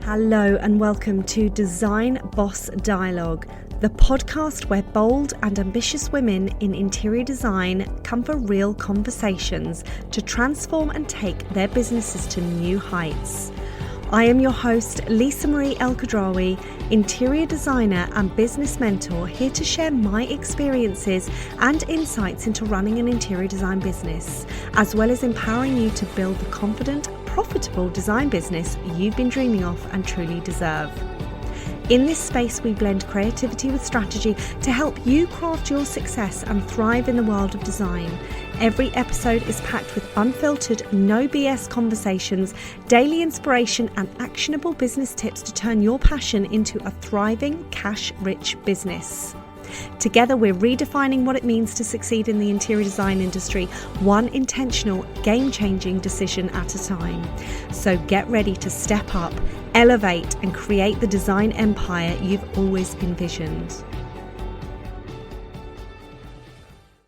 Hello and welcome to Design Boss Dialogue, the podcast where bold and ambitious women in interior design come for real conversations to transform and take their businesses to new heights. I am your host, Lisa Marie Elkhadraoui, interior designer and business mentor, here to share my experiences and insights into running an interior design business, as well as empowering you to build the confident, profitable design business you've been dreaming of and truly deserve. In this space, we blend creativity with strategy to help you craft your success and thrive in the world of design. Every episode is packed with unfiltered, no BS conversations, daily inspiration, and actionable business tips to turn your passion into a thriving, cash-rich business. Together, we're redefining what it means to succeed in the interior design industry, one intentional, game-changing decision at a time. So get ready to step up, elevate, and create the design empire you've always envisioned.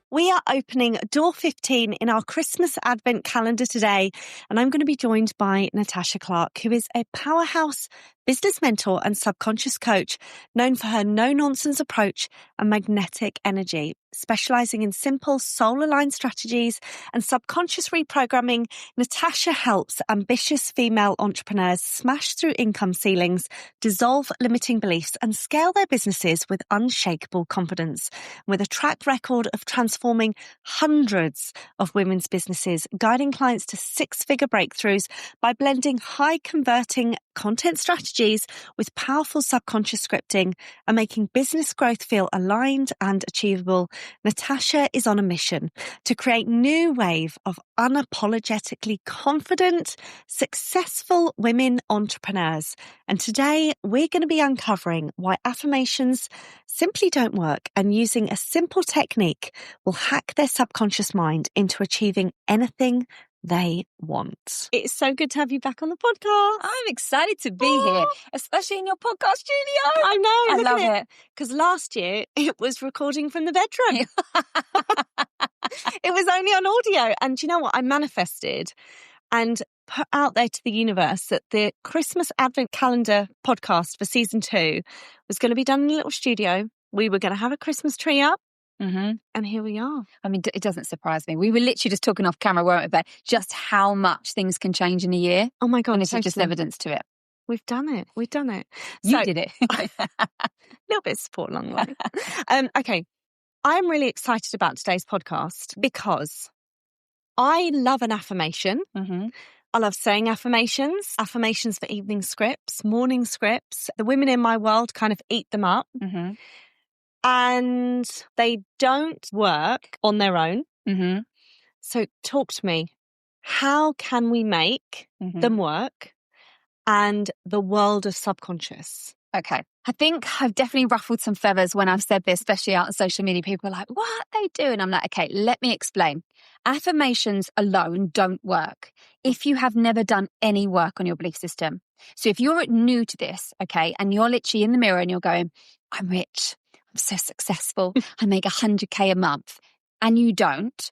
We are opening door 15 in our Christmas Advent calendar today, and I'm going to be joined by Natasha Clark, who is a powerhouse business mentor and subconscious coach known for her no-nonsense approach and magnetic energy. Specializing in simple soul-aligned strategies and subconscious reprogramming, Natasha helps ambitious female entrepreneurs smash through income ceilings, dissolve limiting beliefs, and scale their businesses with unshakable confidence. With a track record of transforming hundreds of women's businesses, guiding clients to six-figure breakthroughs by blending high-converting content strategies with powerful subconscious scripting and making business growth feel aligned and achievable, Natasha is on a mission to create a new wave of unapologetically confident, successful women entrepreneurs. And today we're going to be uncovering why affirmations simply don't work and using a simple technique will hack their subconscious mind into achieving anything they want. It's so good to have you back on the podcast. I'm excited to be here, especially in your podcast studio. I know. I love it. Because last year it was recording from the bedroom. It was only on audio. And do you know what? I manifested and put out there to the universe that the Christmas Advent Calendar podcast for season 2 was going to be done in a little studio. We were going to have a Christmas tree up. Mm-hmm. And here we are. I mean, it doesn't surprise me. We were literally just talking off camera, weren't we, about just how much things can change in a year. Oh my God. And this totally. is just evidence to it. We've done it. You did it. A little bit of support along the way. Okay. I'm really excited about today's podcast because I love an affirmation. Mm-hmm. I love saying affirmations for evening scripts, morning scripts. The women in my world kind of eat them up. Mm-hmm. And they don't work on their own. Mm-hmm. So talk to me. How can we make them work and the world of subconscious? Okay. I think I've definitely ruffled some feathers when I've said this, especially out on social media. People are like, what are they doing? I'm like, okay, let me explain. Affirmations alone don't work if you have never done any work on your belief system. So if you're new to this, okay, and you're literally in the mirror and you're going, I'm rich, I'm so successful, I make 100K a month, and you don't,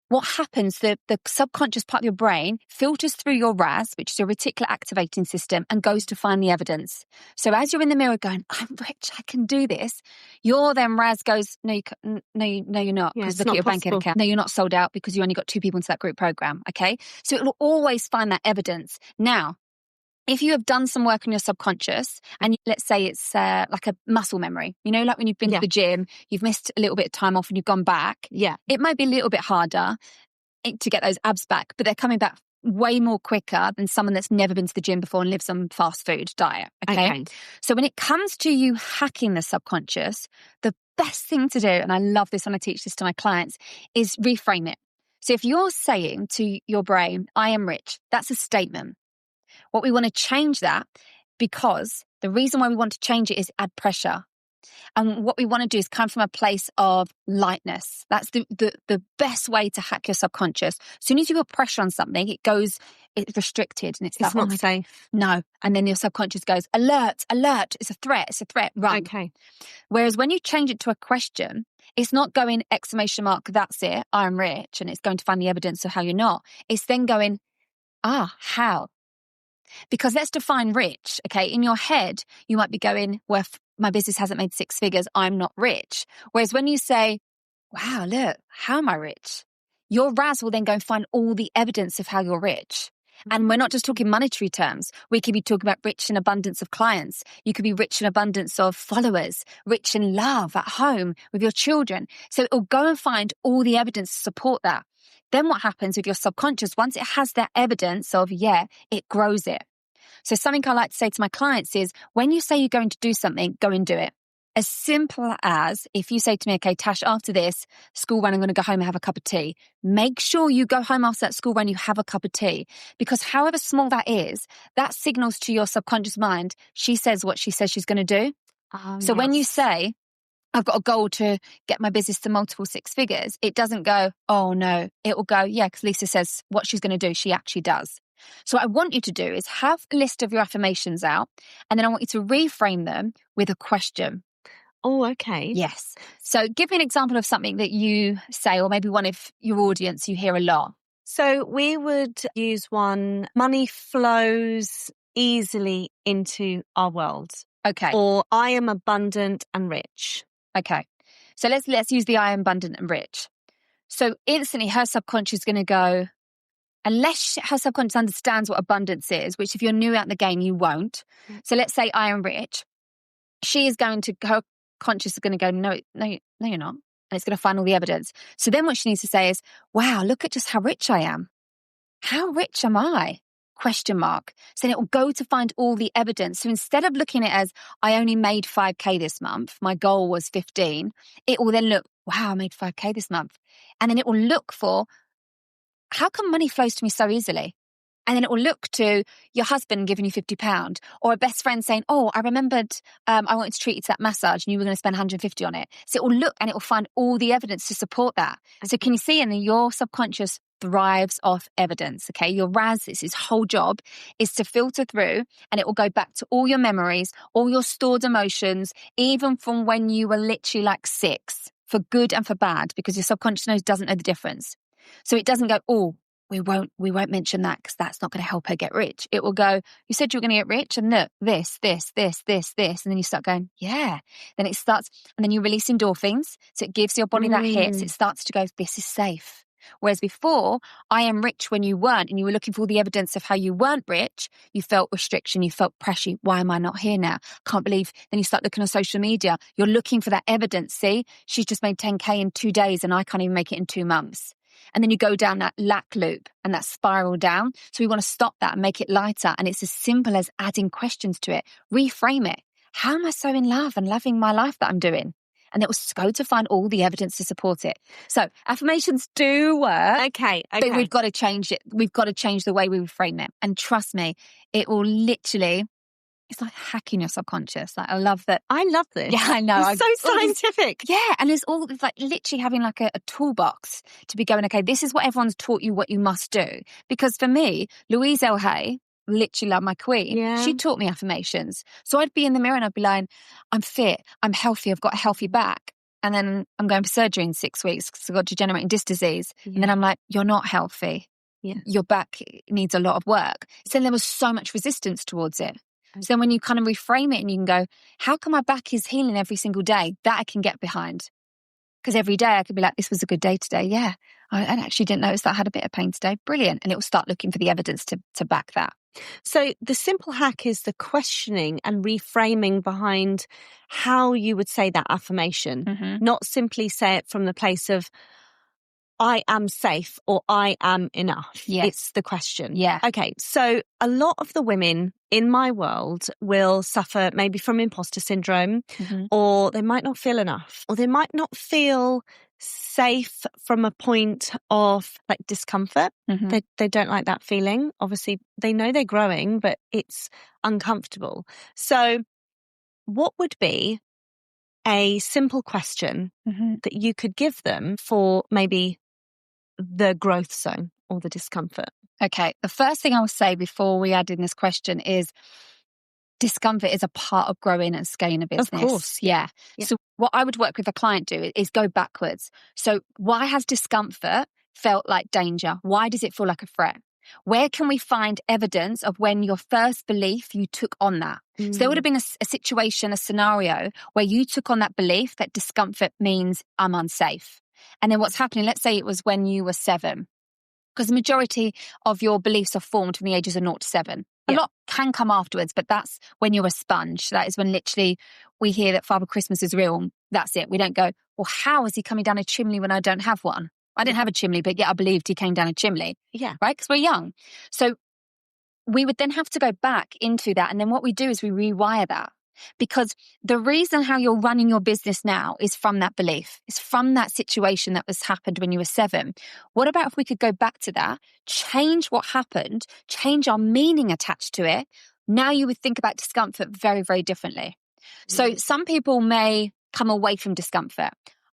what happens, the subconscious part of your brain filters through your RAS, which is your reticular activating system, and goes to find the evidence. So as you're in the mirror going, I'm rich, I can do this, your then RAS goes, no, you're not, because look at your bank account. No, you're not sold out because you only got 2 people into that group program, okay? So it will always find that evidence. Now, if you have done some work on your subconscious, and let's say it's like a muscle memory, you know, like when you've been to the gym, you've missed a little bit of time off and you've gone back. Yeah. It might be a little bit harder to get those abs back, but they're coming back way more quicker than someone that's never been to the gym before and lives on fast food diet. Okay. So when it comes to you hacking the subconscious, the best thing to do, and I love this when I teach this to my clients, is reframe it. So if you're saying to your brain, I am rich, that's a statement. What we want to change that, because the reason why we want to change it is add pressure. And what we want to do is come from a place of lightness. That's the best way to hack your subconscious. As soon as you put pressure on something, it's restricted. And it's not safe. No. And then your subconscious goes, alert, it's a threat, run. Okay. Whereas when you change it to a question, it's not going ! That's it, I'm rich. And it's going to find the evidence of how you're not. It's then going, how? Because let's define rich. Okay. In your head, you might be going, well, if my business hasn't made 6 figures, I'm not rich. Whereas when you say, wow, look, how am I rich? Your Raz will then go and find all the evidence of how you're rich. And we're not just talking monetary terms. We could be talking about rich in abundance of clients. You could be rich in abundance of followers, rich in love at home with your children. So it'll go and find all the evidence to support that. Then what happens with your subconscious, once it has that evidence of, yeah, it grows it. So something I like to say to my clients is, when you say you're going to do something, go and do it. As simple as if you say to me, okay, Tash, after this school run, I'm going to go home and have a cup of tea. Make sure you go home after that school run, you have a cup of tea. Because however small that is, that signals to your subconscious mind, she says what she says she's going to do. So when you say, I've got a goal to get my business to multiple 6 figures, it doesn't go, oh no. It will go, yeah, because Lisa says what she's going to do, she actually does. So what I want you to do is have a list of your affirmations out, and then I want you to reframe them with a question. Oh, okay. Yes. So give me an example of something that you say, or maybe one of your audience you hear a lot. So we would use one, money flows easily into our world. Okay. Or I am abundant and rich. Okay. So let's use the I am abundant and rich. So instantly her subconscious is going to go, unless her subconscious understands what abundance is, which if you're new out the game, you won't. So let's say I am rich. She is going to, her conscious is going to go, no, you're not. And it's going to find all the evidence. So then what she needs to say is, wow, look at just how rich I am. How rich am I? Question mark. So then it will go to find all the evidence. So instead of looking at it as, I only made 5K this month, my goal was 15, it will then look, wow, I made 5K this month. And then it will look for, how come money flows to me so easily? And then it will look to your husband giving you £50, or a best friend saying, oh, I remembered I wanted to treat you to that massage and you were going to spend 150 on it. So it will look and it will find all the evidence to support that. So can you see, and your subconscious thrives off evidence, okay? Your Raz, his whole job is to filter through, and it will go back to all your memories, all your stored emotions, even from when you were literally like 6, for good and for bad, because your subconscious doesn't know the difference. So it doesn't go, oh, we won't mention that because that's not going to help her get rich. It will go, you said you were going to get rich, and look, this. And then you start going, yeah. Then it starts, and then you release endorphins. So it gives your body that hit. It starts to go, this is safe. Whereas before, I am rich when you weren't, and you were looking for all the evidence of how you weren't rich, you felt restriction, you felt pressure. Why am I not here now? Can't believe. Then you start looking on social media. You're looking for that evidence. See, she's just made 10K in 2 days and I can't even make it in 2 months. And then you go down that lack loop and that spiral down. So we want to stop that and make it lighter. And it's as simple as adding questions to it. Reframe it. How am I so in love and loving my life that I'm doing? And it will go to find all the evidence to support it. So affirmations do work. Okay. But we've got to change it. We've got to change the way we reframe it. And trust me, it will literally, it's like hacking your subconscious. Like, I love that. I love this. Yeah, I know. It's so scientific. And it's like literally having like a toolbox to be going, okay, this is what everyone's taught you what you must do. Because for me, Louise L. Hay, literally like my queen, she taught me affirmations. So I'd be in the mirror and I'd be like, I'm fit, I'm healthy, I've got a healthy back. And then I'm going for surgery in 6 weeks because I've got degenerating disc disease. And then I'm like, you're not healthy. Your back needs a lot of work. So there was so much resistance towards it. So then when you kind of reframe it and you can go, how come my back is healing every single day? That I can get behind. Because every day I could be like, this was a good day today. Yeah, I actually didn't notice that I had a bit of pain today. Brilliant. And it will start looking for the evidence to back that. So the simple hack is the questioning and reframing behind how you would say that affirmation. Not simply say it from the place of, I am safe or I am enough. Yes. It's the question. Yeah. Okay. So a lot of the women in my world will suffer maybe from imposter syndrome, or they might not feel enough, or they might not feel safe from a point of like discomfort. They don't like that feeling. Obviously, they know they're growing, but it's uncomfortable. So what would be a simple question that you could give them for maybe the growth zone or the discomfort? Okay. The first thing I will say before we add in this question is discomfort is a part of growing and scaling a business. Of course. Yeah. So what I would work with a client do is go backwards. So why has discomfort felt like danger? Why does it feel like a threat? Where can we find evidence of when your first belief, you took on that? So there would have been a situation, a scenario where you took on that belief that discomfort means I'm unsafe. And then what's happening, let's say it was when you were 7, because the majority of your beliefs are formed from the ages of 0 to 7. A lot can come afterwards, but that's when you're a sponge. That is when literally we hear that Father Christmas is real. That's it. We don't go, well, how is he coming down a chimney when I don't have one? I didn't have a chimney, but yet I believed he came down a chimney. Yeah. Right? Because we're young. So we would then have to go back into that. And then what we do is we rewire that. Because the reason how you're running your business now is from that belief. It's from that situation that was happened when you were 7. What about if we could go back to that, change what happened, change our meaning attached to it? Now you would think about discomfort very, very differently. So some people may come away from discomfort.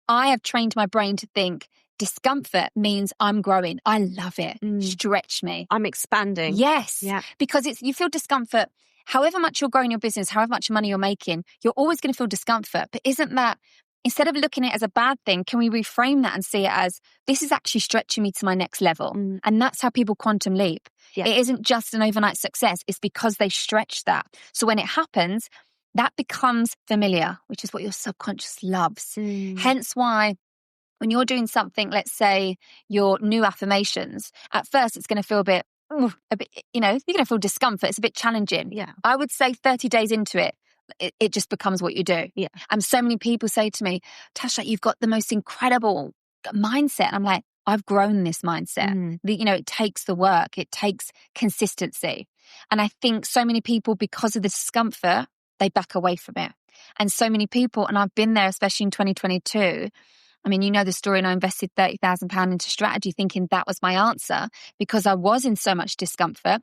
I have trained my brain to think discomfort means I'm growing. I love it. Stretch me. I'm expanding. Yes. Yeah. Because you feel discomfort. However much you're growing your business, however much money you're making, you're always going to feel discomfort. But isn't that, instead of looking at it as a bad thing, can we reframe that and see it as, this is actually stretching me to my next level? And that's how people quantum leap. Yeah. It isn't just an overnight success. It's because they stretch that. So when it happens, that becomes familiar, which is what your subconscious loves. Hence why when you're doing something, let's say your new affirmations, at first it's going to feel a bit, you're going to feel discomfort. It's a bit challenging. Yeah. I would say 30 days into it, it just becomes what you do. Yeah. And so many people say to me, Tasha, you've got the most incredible mindset. And I'm like, I've grown this mindset. It takes the work. It takes consistency. And I think so many people, because of the discomfort, they back away from it. And so many people, and I've been there, especially in 2022, I mean, you know the story, and I invested £30,000 into strategy thinking that was my answer because I was in so much discomfort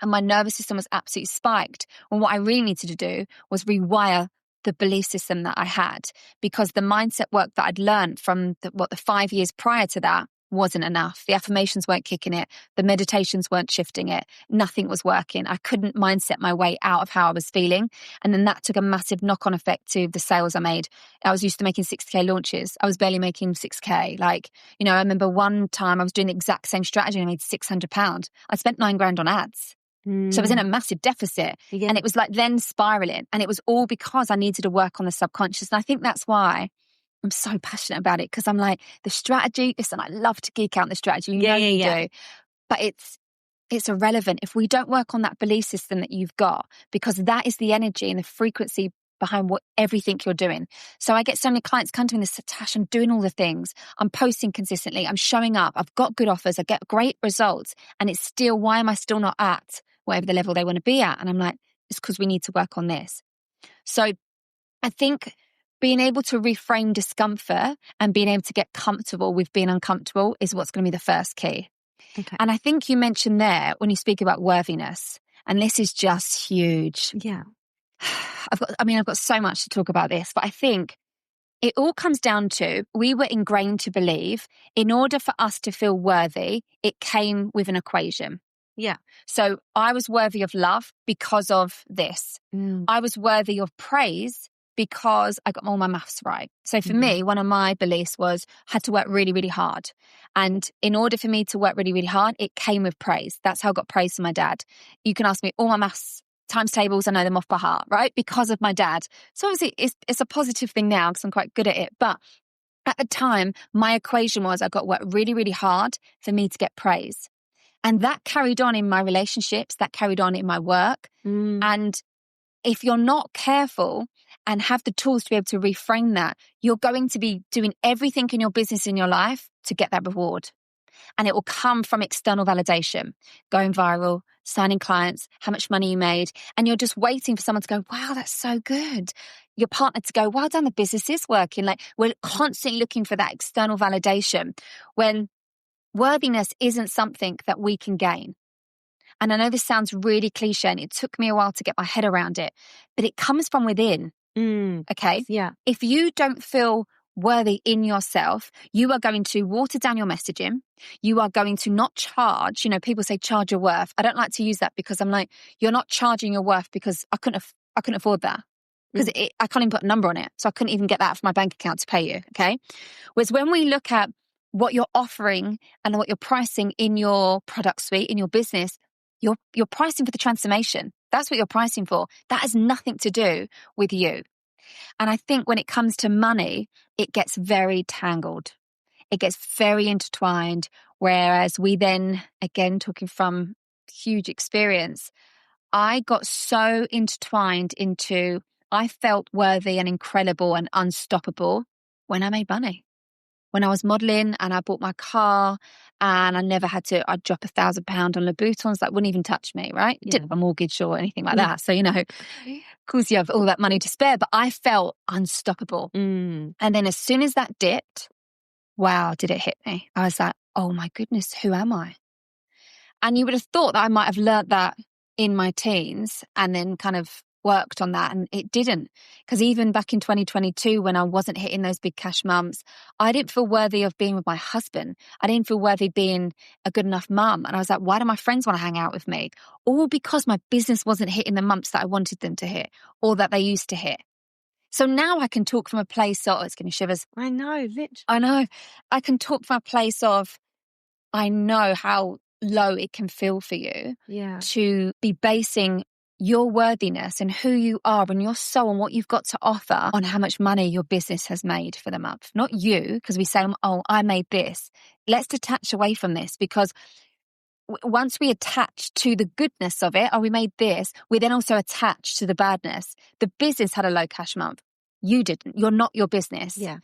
and my nervous system was absolutely spiked. And what I really needed to do was rewire the belief system that I had, because the mindset work that I'd learned from the 5 years prior to that wasn't enough. The affirmations weren't kicking it. The meditations weren't shifting it. Nothing was working. I couldn't mindset my way out of how I was feeling. And then that took a massive knock-on effect to the sales I made. I was used to making 6K launches. I was barely making 6K. I remember one time I was doing the exact same strategy and I made £600. I spent £9,000 on ads. So I was in a massive deficit. Yeah. And it was then spiraling. And it was all because I needed to work on the subconscious. And I think that's why I'm so passionate about it, because I'm like, the strategy, listen, I love to geek out on the strategy. You know you do. But it's irrelevant if we don't work on that belief system that you've got, because that is the energy and the frequency behind everything you're doing. So I get so many clients come to me and they say, Tash, I'm doing all the things. I'm posting consistently. I'm showing up. I've got good offers. I get great results. And it's still, why am I still not at whatever the level they want to be at? And I'm like, it's because we need to work on this. So I think being able to reframe discomfort and being able to get comfortable with being uncomfortable is what's going to be the first key. Okay. And I think you mentioned there when you speak about worthiness, and this is just huge. Yeah. I've got so much to talk about this, but I think it all comes down to, we were ingrained to believe in order for us to feel worthy, it came with an equation. Yeah. So I was worthy of love because of this. I was worthy of praise because I got all my maths right. So for me, one of my beliefs was I had to work really, really hard. And in order for me to work really, really hard, it came with praise. That's how I got praise from my dad. You can ask me all my maths times tables, I know them off by heart, right? Because of my dad. So obviously it's a positive thing now because I'm quite good at it. But at the time, my equation was I got to work really, really hard for me to get praise. And that carried on in my relationships, that carried on in my work. And if you're not careful and have the tools to be able to reframe that, you're going to be doing everything in your business, in your life to get that reward. And it will come from external validation, going viral, signing clients, how much money you made. And you're just waiting for someone to go, wow, that's so good. Your partner to go, well done, the business is working. We're constantly looking for that external validation when worthiness isn't something that we can gain. And I know this sounds really cliche and it took me a while to get my head around it, but it comes from within. Okay? Yeah. If you don't feel worthy in yourself, you are going to water down your messaging. You are going to not charge. People say charge your worth. I don't like to use that because I'm like, you're not charging your worth because I couldn't afford that. Because I can't even put a number on it. So I couldn't even get that from my bank account to pay you. Okay? Whereas when we look at what you're offering and what you're pricing in your product suite, in your business, you're pricing for the transformation. That's what you're pricing for. That has nothing to do with you. And I think when it comes to money, it gets very tangled. It gets very intertwined. Whereas we then, again, talking from huge experience, I got so intertwined into, I felt worthy and incredible and unstoppable when I made money. When I was modeling and I bought my car and I never had to, I'd drop £1,000 on Louboutins that wouldn't even touch me, right? Yeah. Didn't have a mortgage or anything like that. So, of course you have all that money to spare, but I felt unstoppable. And then as soon as that dipped, wow, did it hit me. I was like, oh my goodness, who am I? And you would have thought that I might have learnt that in my teens and then kind of worked on that, and it didn't. Because even back in 2022, when I wasn't hitting those big cash months, I didn't feel worthy of being with my husband. I didn't feel worthy being a good enough mum. And I was like, why do my friends want to hang out with me? All because my business wasn't hitting the months that I wanted them to hit or that they used to hit. So now I can talk from a place of, it's giving me shivers. I know, literally. I know. I can talk from a place of, I know how low it can feel for you to be basing your worthiness and who you are and your soul and what you've got to offer on how much money your business has made for the month. Not you, because we say, oh, I made this. Let's detach away from this, because once we attach to the goodness of it, oh, we made this, we then also attach to the badness. The business had a low cash month. You didn't. You're not your business. Yeah.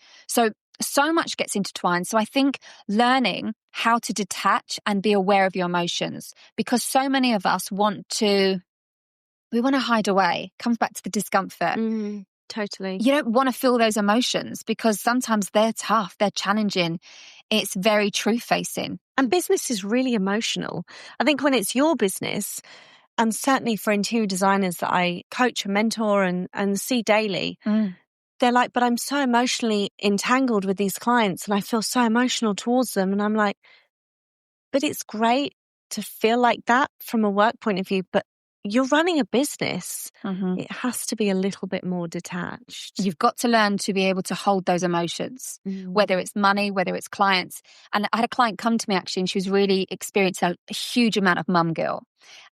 So much gets intertwined. So I think learning how to detach and be aware of your emotions, because so many of us want to hide away. Comes back to the discomfort. Totally. You don't want to feel those emotions because sometimes they're tough, they're challenging. It's very truth-facing. And business is really emotional. I think when it's your business, and certainly for interior designers that I coach and mentor and see daily, they're like, but I'm so emotionally entangled with these clients and I feel so emotional towards them. And I'm like, but it's great to feel like that from a work point of view, but you're running a business. It has to be a little bit more detached. You've got to learn to be able to hold those emotions, whether it's money, whether it's clients. And I had a client come to me actually, and she was really experiencing a huge amount of mum guilt.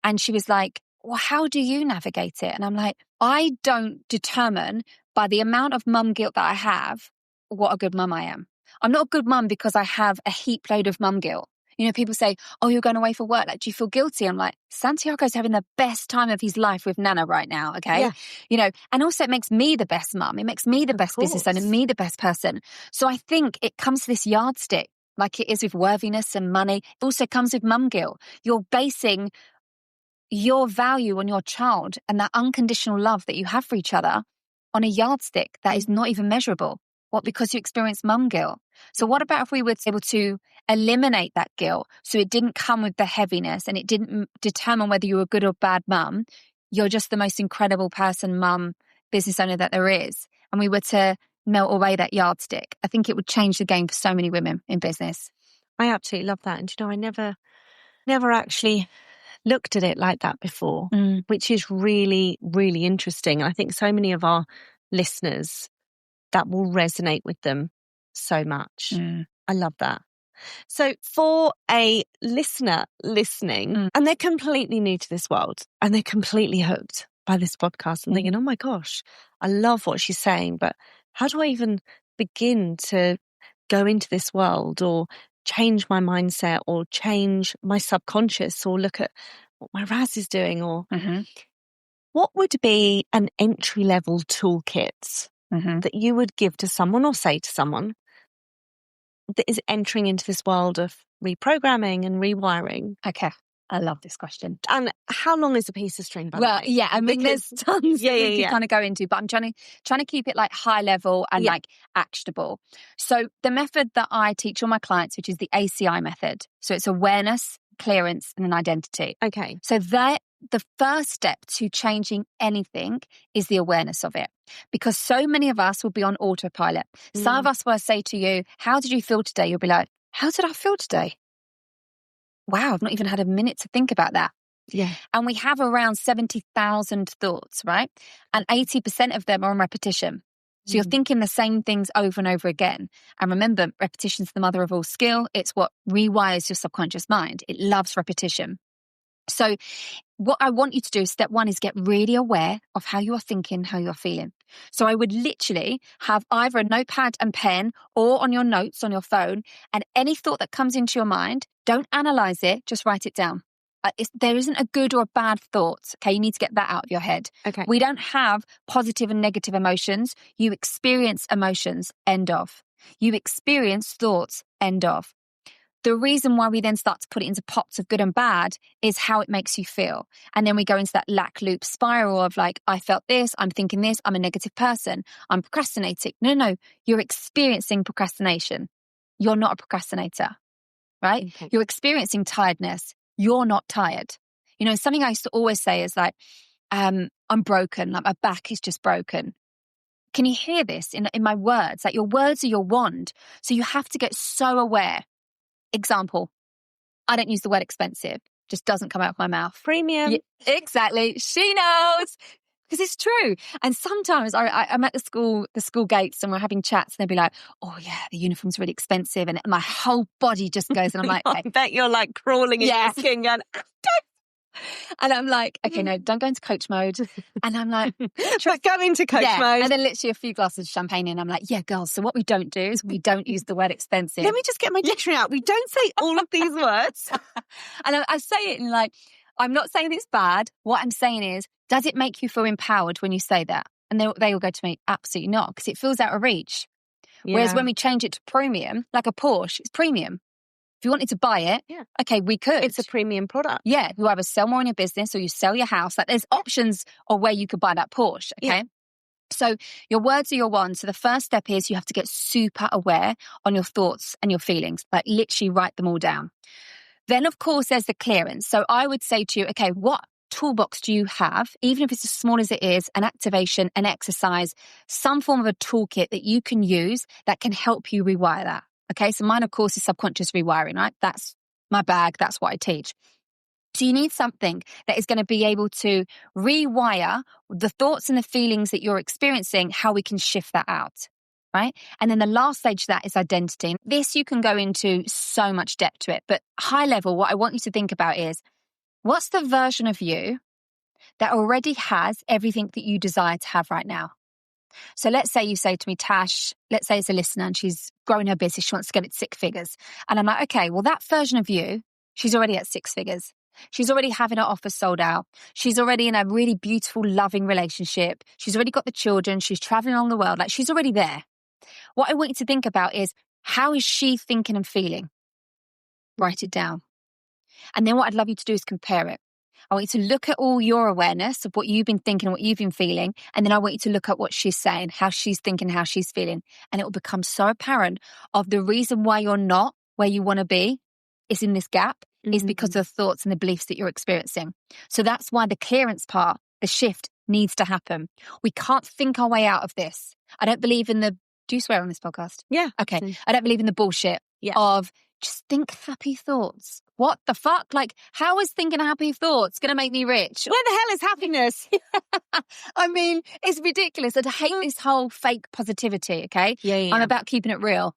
And she was like, well, how do you navigate it? And I'm like, I don't determine by the amount of mum guilt that I have what a good mum I am. I'm not a good mum because I have a heap load of mum guilt. People say, oh, you're going away for work. Like, do you feel guilty? I'm like, Santiago's having the best time of his life with Nana right now. Okay. Yeah. And also it makes me the best mum. It makes me the best business owner, me the best person. So I think it comes to this yardstick, like it is with worthiness and money. It also comes with mum guilt. You're basing your value on your child and that unconditional love that you have for each other on a yardstick that is not even measurable. What? Because you experienced mum guilt. So what about if we were able to eliminate that guilt so it didn't come with the heaviness and it didn't determine whether you were a good or bad mum? You're just the most incredible person, mum, business owner that there is. And we were to melt away that yardstick. I think it would change the game for so many women in business. I absolutely love that. And I never actually looked at it like that before, which is really, really interesting. And I think so many of our listeners, that will resonate with them so much. I love that. So for a listener listening, and they're completely new to this world and they're completely hooked by this podcast and thinking, oh my gosh, I love what she's saying, but how do I even begin to go into this world or change my mindset or change my subconscious or look at what my Raz is doing? Or what would be an entry-level toolkit that you would give to someone or say to someone that is entering into this world of reprogramming and rewiring? Okay. I love this question. And how long is a piece of string, by the way? Yeah, I mean, there's tons that we can kind of go into, but I'm trying to keep it like high level and like actionable. So the method that I teach all my clients, which is the ACI method. So it's awareness, clearance, and an identity. Okay. So the first step to changing anything is the awareness of it, because so many of us will be on autopilot. Some of us will say to you, how did you feel today? You'll be like, how did I feel today? Wow, I've not even had a minute to think about that. Yeah. And we have around 70,000 thoughts, right? And 80% of them are on repetition. So you're thinking the same things over and over again. And remember, repetition's the mother of all skill. It's what rewires your subconscious mind. It loves repetition. So what I want you to do, step one, is get really aware of how you are thinking, how you're feeling. So I would literally have either a notepad and pen or on your notes on your phone, and any thought that comes into your mind, don't analyze it, just write it down. There isn't a good or a bad thought. Okay, you need to get that out of your head. Okay. We don't have positive and negative emotions. You experience emotions, end of. You experience thoughts, end of. The reason why we then start to put it into pots of good and bad is how it makes you feel. And then we go into that lack loop spiral of like, I felt this, I'm thinking this, I'm a negative person, I'm procrastinating. No, you're experiencing procrastination. You're not a procrastinator, right? Okay. You're experiencing tiredness. You're not tired. You know, something I used to always say is like, I'm broken, like my back is just broken. Can you hear this in my words? Like your words are your wand. So you have to get so aware. Example, I don't use the word expensive. Just doesn't come out of my mouth. Premium. Yeah, exactly. She knows. Because it's true. And sometimes I'm at the school gates and we're having chats and they'll be like, oh yeah, the uniform's really expensive. And my whole body just goes and I'm like, I bet you're like crawling in your skin going, and I'm like, okay, no, don't go into coach mode. And I'm like, but go into coach mode. And then literally a few glasses of champagne in. I'm like, yeah, girls. So what we don't do is we don't use the word expensive. Let me just get my dictionary out. We don't say all of these words. And I say it in like, I'm not saying it's bad. What I'm saying is, does it make you feel empowered when you say that? And they will go to me, absolutely not, because it feels out of reach. Yeah. Whereas when we change it to premium, like a Porsche, it's premium. If you wanted to buy it, okay, we could. It's a premium product. Yeah, you either sell more in your business or you sell your house. Like there's options of where you could buy that Porsche, okay? Yeah. So your words are your wand. So the first step is you have to get super aware on your thoughts and your feelings, like literally write them all down. Then, of course, there's the clearance. So I would say to you, okay, what toolbox do you have, even if it's as small as it is, an activation, an exercise, some form of a toolkit that you can use that can help you rewire that? Okay, so mine, of course, is subconscious rewiring, right? That's my bag. That's what I teach. So you need something that is going to be able to rewire the thoughts and the feelings that you're experiencing, how we can shift that out, right? And then the last stage of that is identity. This you can go into so much depth to it, but high level, what I want you to think about is, what's the version of you that already has everything that you desire to have right now? So let's say you say to me, Tash, let's say it's a listener and she's growing her business. She wants to get it 6 figures. And I'm like, okay, well, that version of you, she's already at 6 figures. She's already having her offers sold out. She's already in a really beautiful, loving relationship. She's already got the children. She's traveling along the world. Like she's already there. What I want you to think about is, how is she thinking and feeling? Write it down. And then what I'd love you to do is compare it. I want you to look at all your awareness of what you've been thinking, what you've been feeling. And then I want you to look at what she's saying, how she's thinking, how she's feeling. And it will become so apparent of the reason why you're not where you want to be is in this gap is because of the thoughts and the beliefs that you're experiencing. So that's why the clearance part, the shift needs to happen. We can't think our way out of this. I don't believe in the, do you swear on this podcast? Yeah. Okay. I don't believe in the bullshit of just think happy thoughts. What the fuck? Like, how is thinking happy thoughts going to make me rich? Where the hell is happiness? I mean, it's ridiculous. I hate this whole fake positivity, okay? Yeah. I'm about keeping it real.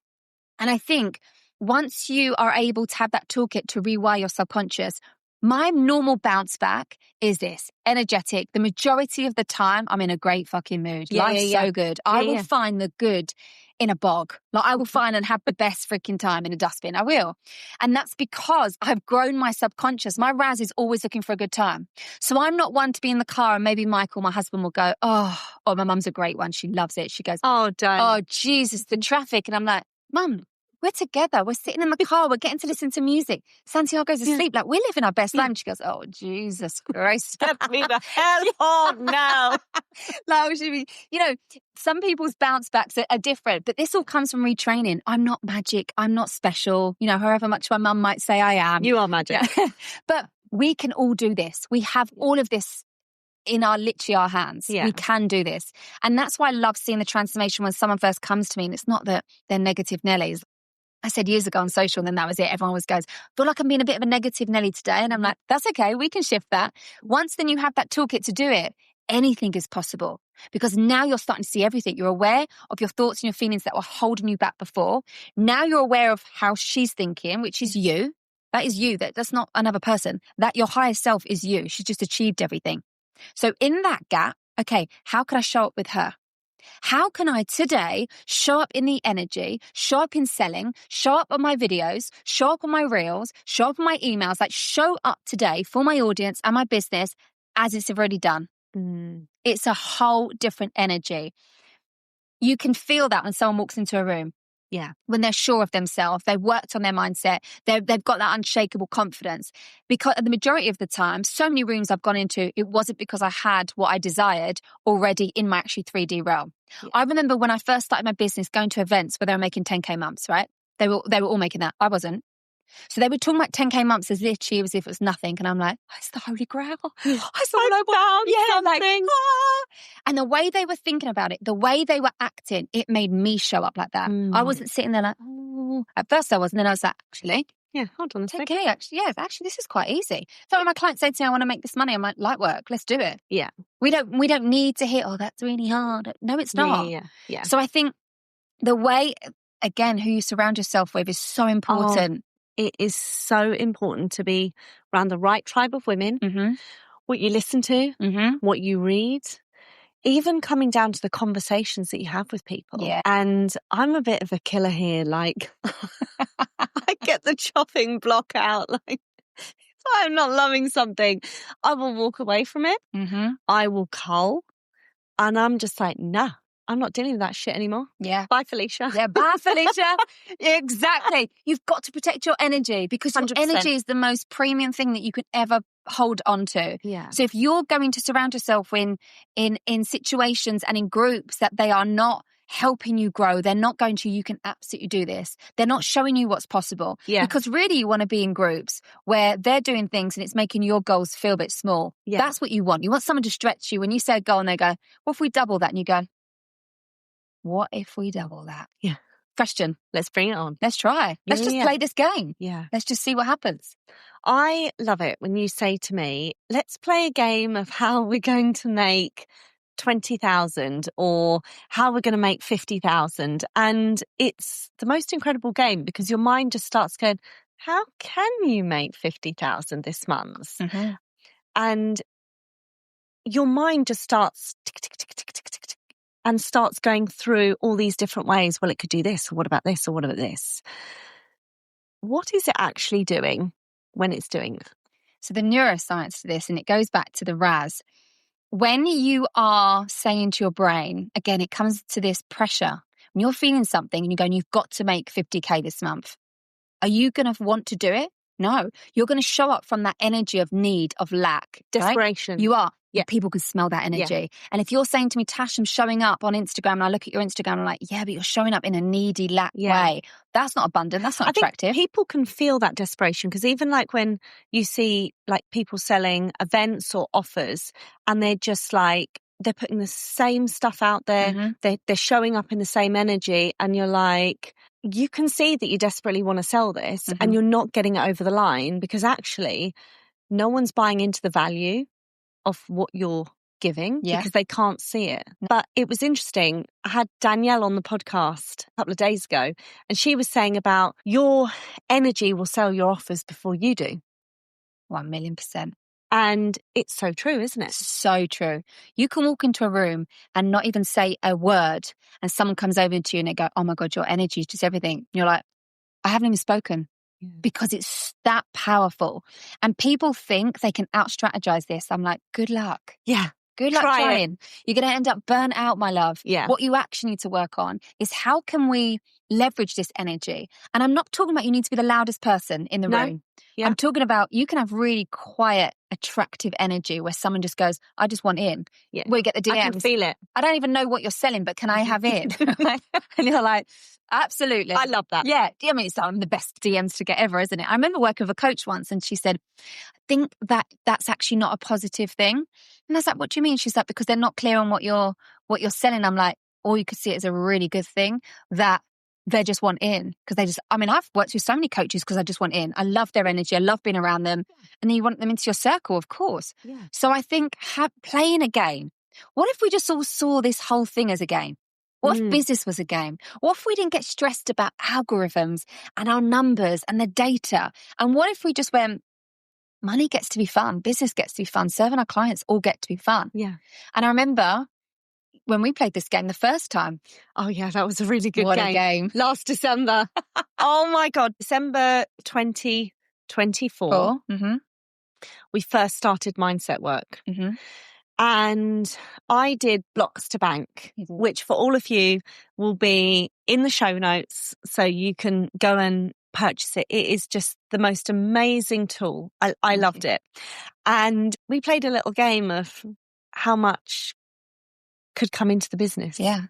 And I think once you are able to have that toolkit to rewire your subconscious, my normal bounce back is this: energetic. The majority of the time, I'm in a great fucking mood. Life's so good. I will find the good in a bog. Like I will find and have the best freaking time in a dustbin. I will. And that's because I've grown my subconscious. My Raz is always looking for a good time. So I'm not one to be in the car and maybe Michael, my husband, will go, oh, my mum's a great one. She loves it. She goes, oh, don't. Oh, Jesus, the traffic. And I'm like, Mum, we're together. We're sitting in the car. We're getting to listen to music. Santiago's asleep. Like, we're living our best life. And she goes, oh, Jesus Christ. Get me the hell on now. Like, some people's bounce backs are different, but this all comes from retraining. I'm not magic. I'm not special. However much my mum might say I am. You are magic. But we can all do this. We have all of this in literally our hands. We can do this. And that's why I love seeing the transformation when someone first comes to me, and it's not that they're negative Nellies. I said years ago on social, and then that was it. Everyone always goes, I feel like I'm being a bit of a negative Nelly today. And I'm like, that's okay. We can shift that. Once then you have that toolkit to do it, anything is possible, because now you're starting to see everything. You're aware of your thoughts and your feelings that were holding you back before. Now you're aware of how she's thinking, which is you. That is you. That's not another person. That your higher self is you. She's just achieved everything. So in that gap, okay, how can I show up with her? How can I today show up in the energy, show up in selling, show up on my videos, show up on my reels, show up on my emails, like show up today for my audience and my business as it's already done? It's a whole different energy. You can feel that when someone walks into a room. Yeah. When they're sure of themselves, they've worked on their mindset, they've got that unshakable confidence. Because the majority of the time, so many rooms I've gone into, it wasn't because I had what I desired already in my actually 3D realm. Yeah. I remember when I first started my business, going to events where they were making 10K months, right? They were all making that. I wasn't. So they were talking about 10K months as literally as if it was nothing. And I'm like, oh, it's the Holy Grail. I found something. Like, ah. And the way they were thinking about it, the way they were acting, it made me show up like that. I wasn't sitting there like, oh. At first I was. And then I was like, actually, yeah, hold on a 10K, second. actually, this is quite easy. So when my clients say to me, I want to make this money, I'm like, light work, let's do it. Yeah. We don't need to hit, oh, that's really hard. No, it's not. Yeah. So I think the way, again, who you surround yourself with is so important. It is so important to be around the right tribe of women, what you listen to, what you read, even coming down to the conversations that you have with people. Yeah. And I'm a bit of a killer here. Like, I get the chopping block out. Like, if I'm not loving something, I will walk away from it. I will cull. And I'm just like, nah. I'm not dealing with that shit anymore. Yeah. Bye, Felicia. Yeah, bye, Felicia. Exactly. You've got to protect your energy, because your 100%. energy is the most premium thing that you can ever hold on to. Yeah. So if you're going to surround yourself in situations and in groups that they are not helping you grow, they're not going to, you can absolutely do this. They're not showing you what's possible. Yeah. Because really you want to be in groups where they're doing things and it's making your goals feel a bit small. Yeah. That's what you want. You want someone to stretch you. When you say a goal and they go, well, if we double that, and you go, what if we double that? Yeah. Question. Let's bring it on. Let's try. Let's just play this game. Yeah. Let's just see what happens. I love it when you say to me, let's play a game of how we're going to make 20,000 or how we're going to make 50,000. And it's the most incredible game because your mind just starts going, how can you make 50,000 this month? And your mind just starts tick, tick, tick, tick, tick, tick, tick, and starts going through all these different ways. Well, it could do this, or what about this, or what about this? What is it actually doing when it's doing that? So the neuroscience to this, and it goes back to the RAS. When you are saying to your brain, again, it comes to this pressure. When you're feeling something and you're going, you've got to make 50K this month. Are you going to want to do it? No. You're going to show up from that energy of need, of lack. Desperation. Right? You are. Yeah. People can smell that energy. Yeah. And if you're saying to me, Tash, I'm showing up on Instagram, and I look at your Instagram, and I'm like, yeah, but you're showing up in a needy, lack way. That's not abundant. That's not attractive. Think people can feel that desperation because even like when you see like people selling events or offers and they're just like, they're putting the same stuff out there. They're showing up in the same energy. And you're like, you can see that you desperately want to sell this and you're not getting it over the line because actually no one's buying into the value of what you're giving because they can't see it. But it was interesting. I had Danielle on the podcast a couple of days ago and she was saying about your energy will sell your offers before you do. 1,000,000%. And it's so true, isn't it? So true. You can walk into a room and not even say a word and someone comes over to you and they go, oh my God, your energy is just everything. And you're like, I haven't even spoken. Because it's that powerful. And people think they can out-strategize this. I'm like, good luck. Yeah. Good luck trying. You're going to end up burnt out, my love. Yeah. What you actually need to work on is how can we leverage this energy? And I'm not talking about you need to be the loudest person in the room. Yeah. I'm talking about you can have really quiet, attractive energy where someone just goes, I just want in. Yeah. We get the DMs. I can feel it. I don't even know what you're selling, but can I have in? And you're like, absolutely. I love that. Yeah. I mean, it's one of the best DMs to get ever, isn't it? I remember working with a coach once and she said, I think that's actually not a positive thing. And I was like, what do you mean? She's like, because they're not clear on what you're selling. I'm like, or you could see it as a really good thing that they just want in because they just, I mean, I've worked with so many coaches because I just want in. I love their energy. I love being around them. And then you want them into your circle, of course. Yeah. So I think playing a game, What if we just all saw this whole thing as a game? What if business was a game? What if we didn't get stressed about algorithms and our numbers and the data? And what if we just went, money gets to be fun, business gets to be fun, serving our clients all get to be fun. Yeah. And I remember when we played this game the first time. Oh yeah, that was a really good What a game. Last December. Oh my God. December 2024. We first started mindset work. And I did Blocks to Bank, which for all of you will be in the show notes, so you can go and purchase it. It is just the most amazing tool. I loved it. And we played a little game of how much could come into the business. Yeah.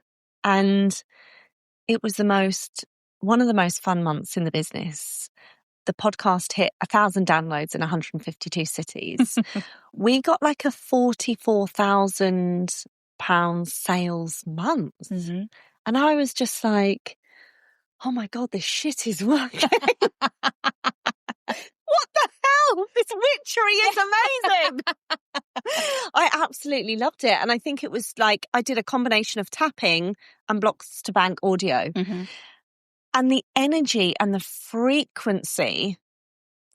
And it was one of the most fun months in the business. The podcast hit 1,000 downloads in 152 cities. We got like a £44,000 sales month. And I was just like, oh my God, this shit is working. What the hell? This witchery is amazing. I absolutely loved it. And I think it was like, I did a combination of tapping and Blocks to Bank audio. And the energy and the frequency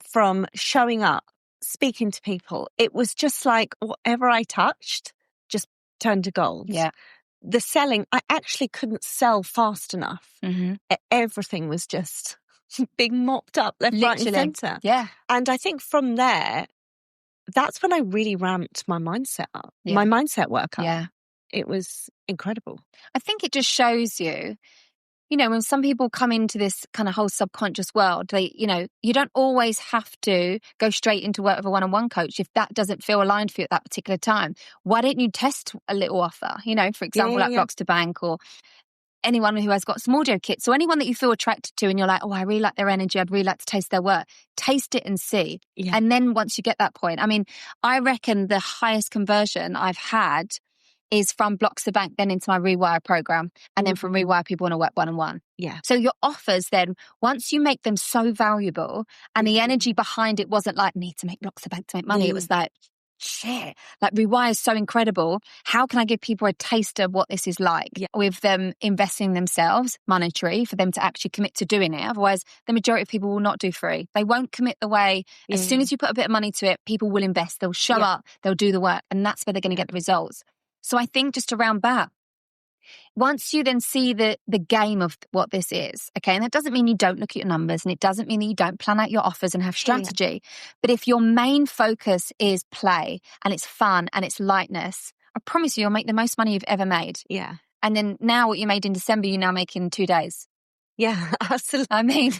from showing up, speaking to people, it was just like whatever I touched just turned to gold. Yeah. The selling, I actually couldn't sell fast enough. Everything was just being mopped up left, right and centre. Yeah. And I think from there, that's when I really ramped my mindset up, my mindset work up. Yeah. It was incredible. I think it just shows you, when some people come into this kind of whole subconscious world, they, you don't always have to go straight into work with a one-on-one coach if that doesn't feel aligned for you at that particular time. Why don't you test a little offer, for example, Blocks to Bank, or anyone who has got some audio kits. So anyone that you feel attracted to and you're like, oh, I really like their energy, I'd really like to taste their work, taste it and see. Yeah. And then once you get that point, I reckon the highest conversion I've had is from Blocks to Bank, then into my Rewire program. And then from Rewire, people want to work one-on-one. Yeah. So your offers then, once you make them so valuable and the energy behind it wasn't like, need to make Blocks to Bank to make money. It was like, shit, like Rewire is so incredible. How can I give people a taste of what this is like with them investing themselves, monetary, for them to actually commit to doing it? Otherwise, the majority of people will not do free. They won't commit the way. As soon as you put a bit of money to it, people will invest. They'll show up, they'll do the work, and that's where they're going to get the results. So I think just around that, once you then see the game of what this is, okay, and that doesn't mean you don't look at your numbers, and it doesn't mean that you don't plan out your offers and have strategy. But if your main focus is play and it's fun and it's lightness, I promise you, you'll make the most money you've ever made. Yeah. And then now what you made in December, you now make in 2 days. Yeah, absolutely.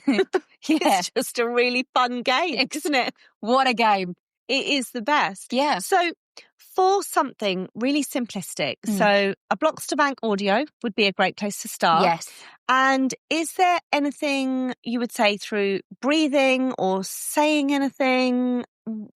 It's just a really fun game, isn't it? What a game. It is the best. Yeah. So for something really simplistic, so a Blocks to Bank audio would be a great place to start. Yes. And is there anything you would say through breathing or saying anything,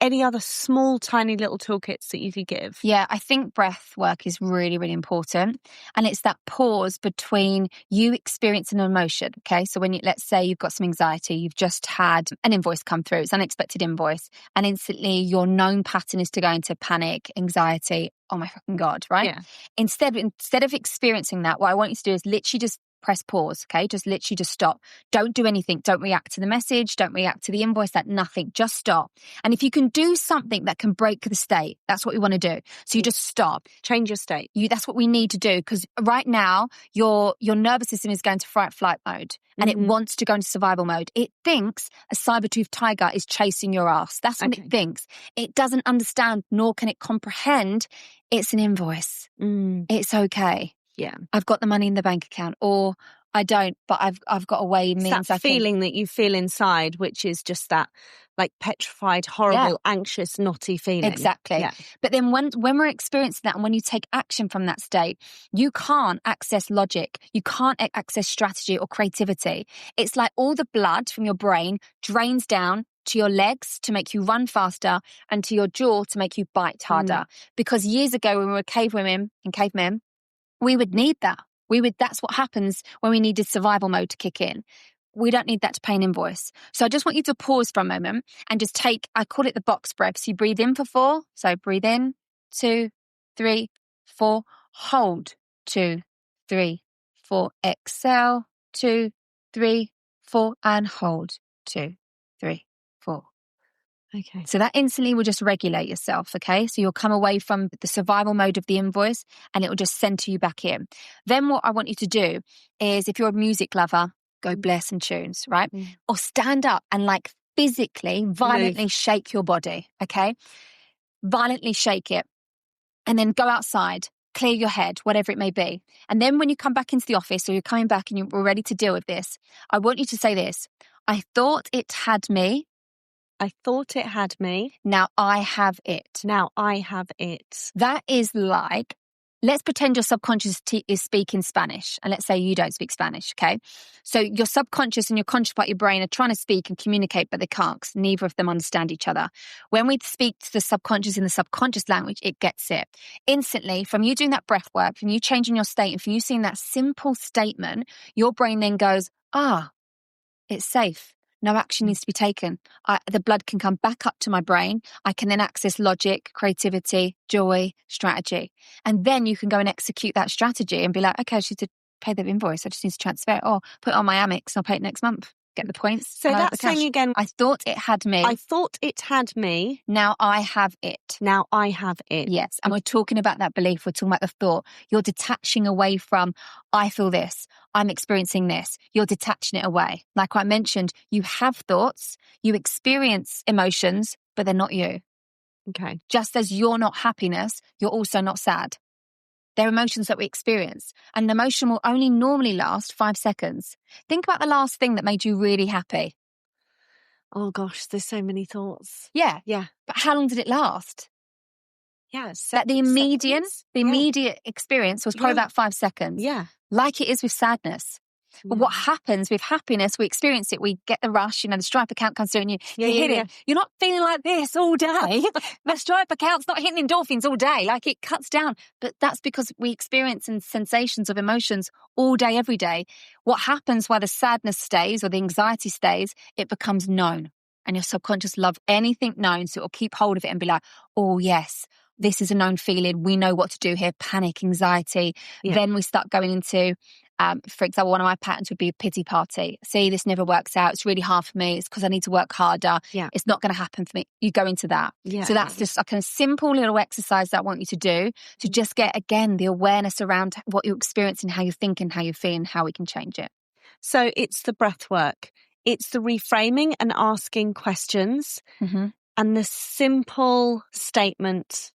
any other small, tiny little toolkits that you could give? Yeah, I think breath work is really, really important. And it's that pause between you experiencing an emotion. Okay. So when let's say you've got some anxiety, you've just had an invoice come through, it's an unexpected invoice, and instantly your known pattern is to go into panic, anxiety. Oh my fucking God, right? Yeah. Instead of experiencing that, what I want you to do is literally just press pause, okay? Just literally just stop. Don't do anything. Don't react to the message. Don't react to the invoice, nothing. Just stop. And if you can do something that can break the state, that's what we want to do. So you just stop. Change your state. That's what we need to do, because right now your nervous system is going to fight mode, and it wants to go into survival mode. It thinks a saber-toothed tiger is chasing your ass. That's what it thinks. It doesn't understand, nor can it comprehend it's an invoice. It's okay. Yeah. I've got the money in the bank account, or I don't, but I've got a way means that feeling that you feel inside, which is just that like petrified, horrible, anxious, knotty feeling. Exactly. Yeah. But then when we're experiencing that, and when you take action from that state, you can't access logic. You can't access strategy or creativity. It's like all the blood from your brain drains down to your legs to make you run faster, and to your jaw to make you bite harder. Because years ago when we were cavewomen and cavemen, we would need that. That's what happens when we needed survival mode to kick in. We don't need that to pay an invoice. So I just want you to pause for a moment and just I call it the box breath. So you breathe in for 4. So breathe in, 2, 3, 4. Hold. 2, 3, 4. Exhale. 2, 3, 4. And hold. 2, 3, 4. Okay. So that instantly will just regulate yourself, okay? So you'll come away from the survival mode of the invoice and it will just center you back in. Then what I want you to do is, if you're a music lover, go blare some tunes, right? Or stand up and like physically, violently shake your body, okay? Violently shake it. And then go outside, clear your head, whatever it may be. And then when you come back into the office or you're coming back and you're ready to deal with this, I want you to say this: I thought it had me. I thought it had me. Now I have it. Now I have it. That is like, let's pretend your subconscious is speaking Spanish. And let's say you don't speak Spanish, okay? So your subconscious and your conscious part of your brain are trying to speak and communicate, but they can't, because neither of them understand each other. When we speak to the subconscious in the subconscious language, it gets it. Instantly, from you doing that breath work, from you changing your state, and from you seeing that simple statement, your brain then goes, it's safe. No action needs to be taken. The blood can come back up to my brain. I can then access logic, creativity, joy, strategy. And then you can go and execute that strategy and be like, okay, I just need to pay the invoice. I just need to transfer it. Or put it on my Amex and I'll pay it next month. Get the points. So that's saying again, I thought it had me. I thought it had me. Now I have it. Now I have it. Yes. And we're talking about that belief. We're talking about the thought. You're detaching away from, I feel this. I'm experiencing this. You're detaching it away. Like I mentioned, you have thoughts, you experience emotions, but they're not you. Okay. Just as you're not happiness, you're also not sad. They're emotions that we experience. And an emotion will only normally last 5 seconds. Think about the last thing that made you really happy. Oh gosh, there's so many thoughts. Yeah. Yeah. But how long did it last? Yeah. That the immediate experience was probably about 5 seconds. Yeah. Like it is with sadness. But what happens with happiness, we experience it, we get the rush, the Stripe account comes through and you hit it. You're not feeling like this all day. The Stripe account's not hitting endorphins all day, like it cuts down. But that's because we experience sensations of emotions all day, every day. What happens while the sadness stays or the anxiety stays, it becomes known. And your subconscious loves anything known, so it will keep hold of it and be like, oh yes, this is a known feeling. We know what to do here. Panic, anxiety. Yeah. Then we start going into, for example, one of my patterns would be a pity party. See, this never works out. It's really hard for me. It's because I need to work harder. Yeah. It's not going to happen for me. You go into that. Yeah. So that's just like a simple little exercise that I want you to do to just get, again, the awareness around what you're experiencing, how you think and how you feel and how we can change it. So it's the breath work. It's the reframing and asking questions and the simple statement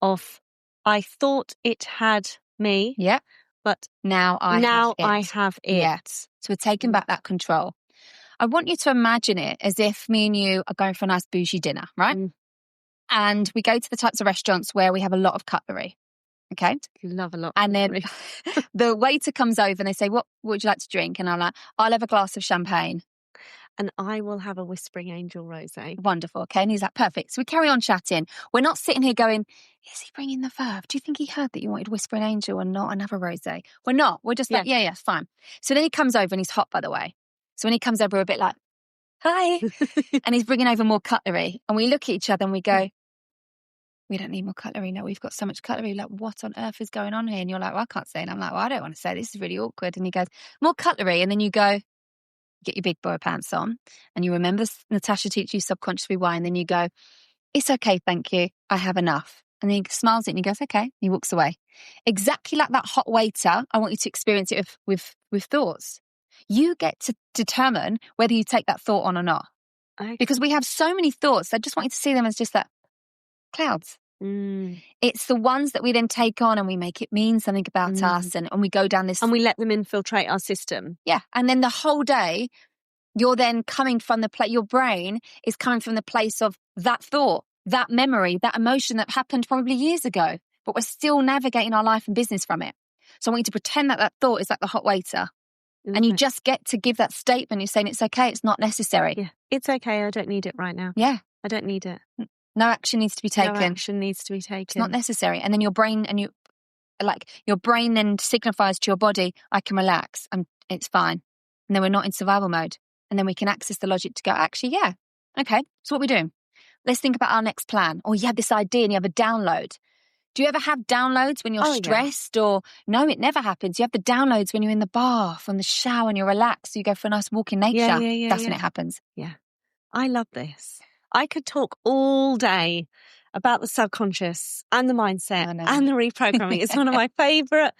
of, I thought it had me. Yeah. But now I have it. Yeah. So we're taking back that control. I want you to imagine it as if me and you are going for a nice bougie dinner, right? And we go to the types of restaurants where we have a lot of cutlery. Okay. Love a lot. And then the waiter comes over and they say, what would you like to drink? And I'm like, I'll have a glass of champagne. And I will have a Whispering Angel rosé. Wonderful. Okay. And he's like, perfect. So we carry on chatting. We're not sitting here going, is he bringing the verve? Do you think he heard that you wanted Whispering Angel and not another rosé? We're not. We're just like, yeah, fine. So then he comes over and he's hot, by the way. So when he comes over, we're a bit like, hi. And he's bringing over more cutlery. And we look at each other and we go, we don't need more cutlery. No, we've got so much cutlery. Like, what on earth is going on here? And you're like, well, I can't say it. And I'm like, well, I don't want to say it. This is really awkward. And he goes, more cutlery. And then you go, get your big boy pants on. And you remember Natasha teach you subconscious rewiring. And then you go, it's okay, thank you. I have enough. And then he smiles at it and he goes, okay. And he walks away. Exactly like that hot waiter, I want you to experience it with thoughts. You get to determine whether you take that thought on or not. Okay. Because we have so many thoughts. I just want you to see them as just that clouds. It's the ones that we then take on and we make it mean something about us and we go down this. And we let them infiltrate our system. Yeah. And then the whole day, you're then coming from your brain is coming from the place of that thought, that memory, that emotion that happened probably years ago, but we're still navigating our life and business from it. So I want you to pretend that thought is like the hot waiter. Okay. And you just get to give that statement. You're saying it's okay. It's not necessary. Yeah. It's okay. I don't need it right now. Yeah. I don't need it. No action needs to be taken. No action needs to be taken. It's not necessary. And then your brain your brain then signifies to your body, I can relax and it's fine. And then we're not in survival mode. And then we can access the logic to go, actually, yeah. Okay. So what are we doing? Let's think about our next plan. Or you have this idea and you have a download. Do you ever have downloads when you're Oh, yeah. stressed or no, it never happens. You have the downloads when you're in the bath, on the shower and you're relaxed. You go for a nice walk in nature. That's when it happens. Yeah. I love this. I could talk all day about the subconscious and the mindset and the reprogramming. It's one of my favorite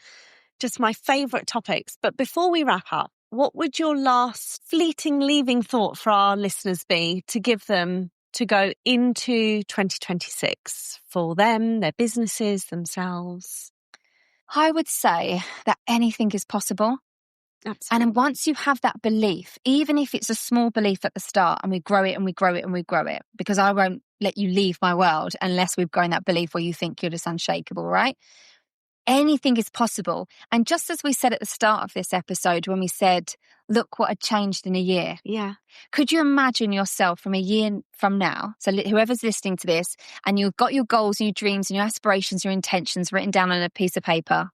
topics. But before we wrap up, what would your last fleeting leaving thought for our listeners be to give them to go into 2026 for them, their businesses, themselves? I would say that anything is possible. Absolutely. And then once you have that belief, even if it's a small belief at the start, and we grow it and we grow it and we grow it, because I won't let you leave my world unless we've grown that belief where you think you're just unshakable, right? Anything is possible. And just as we said at the start of this episode, when we said, look what had changed in a year. Yeah. Could you imagine yourself from a year from now? So whoever's listening to this, and you've got your goals and your dreams and your aspirations, your intentions written down on a piece of paper.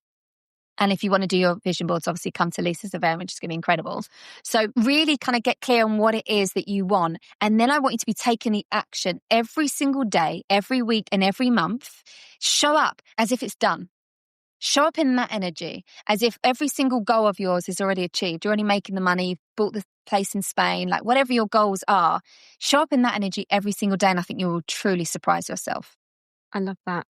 And if you want to do your vision boards, obviously come to Lisa's event, which is going to be incredible. So really kind of get clear on what it is that you want. And then I want you to be taking the action every single day, every week and every month. Show up as if it's done. Show up in that energy as if every single goal of yours is already achieved. You're already making the money, you've bought the place in Spain, like whatever your goals are. Show up in that energy every single day. And I think you will truly surprise yourself. I love that.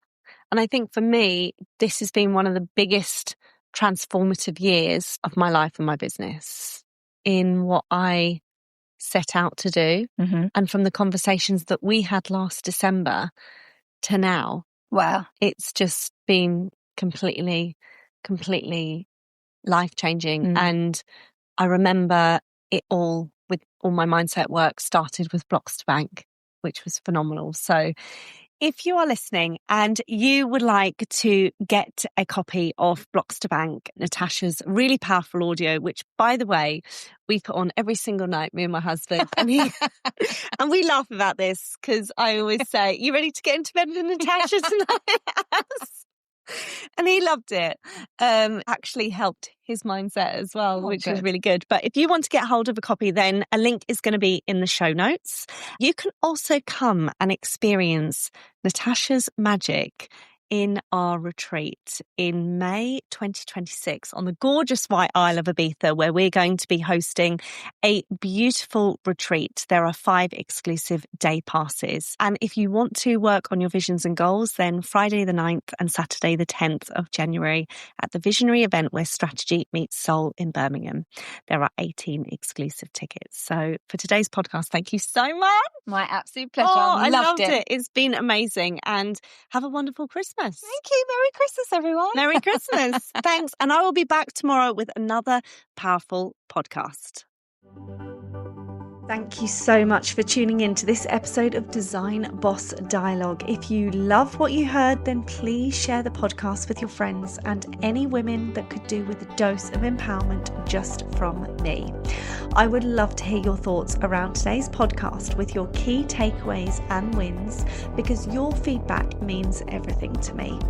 And I think for me, this has been one of the biggest transformative years of my life and my business in what I set out to do. Mm-hmm. And from the conversations that we had last December to now, wow, it's just been completely life-changing. And I remember it all with all my mindset work started with Blocks to Bank, which was phenomenal. So if you are listening and you would like to get a copy of Blocks to Bank, Natasha's really powerful audio, which, by the way, we put on every single night, me and my husband, and and we laugh about this because I always say, "You ready to get into bed with Natasha tonight?" And he loved it. Actually helped his mindset as well, which was really good. But if you want to get hold of a copy, then a link is going to be in the show notes. You can also come and experience Natasha's magic in our retreat in May 2026 on the gorgeous White Isle of Ibiza, where we're going to be hosting a beautiful retreat. There are 5 exclusive day passes. And if you want to work on your visions and goals, then Friday the 9th and Saturday the 10th of January at the Visionary event where strategy meets soul in Birmingham. There are 18 exclusive tickets. So for today's podcast, thank you so much. My absolute pleasure. I loved it. It's been amazing. And have a wonderful Christmas. Thank you. Merry Christmas, everyone. Merry Christmas. Thanks. And I will be back tomorrow with another powerful podcast. Thank you so much for tuning in to this episode of Design Boss Dialogue. If you love what you heard, then please share the podcast with your friends and any women that could do with a dose of empowerment just from me. I would love to hear your thoughts around today's podcast with your key takeaways and wins, because your feedback means everything to me.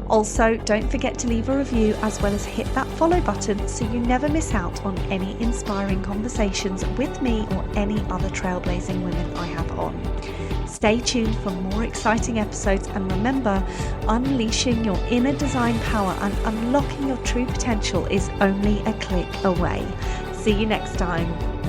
Also, don't forget to leave a review as well as hit that follow button so you never miss out on any inspiring conversations with me or any other trailblazing women I have on. Stay tuned for more exciting episodes, and remember, unleashing your inner design power and unlocking your true potential is only a click away. See you next time.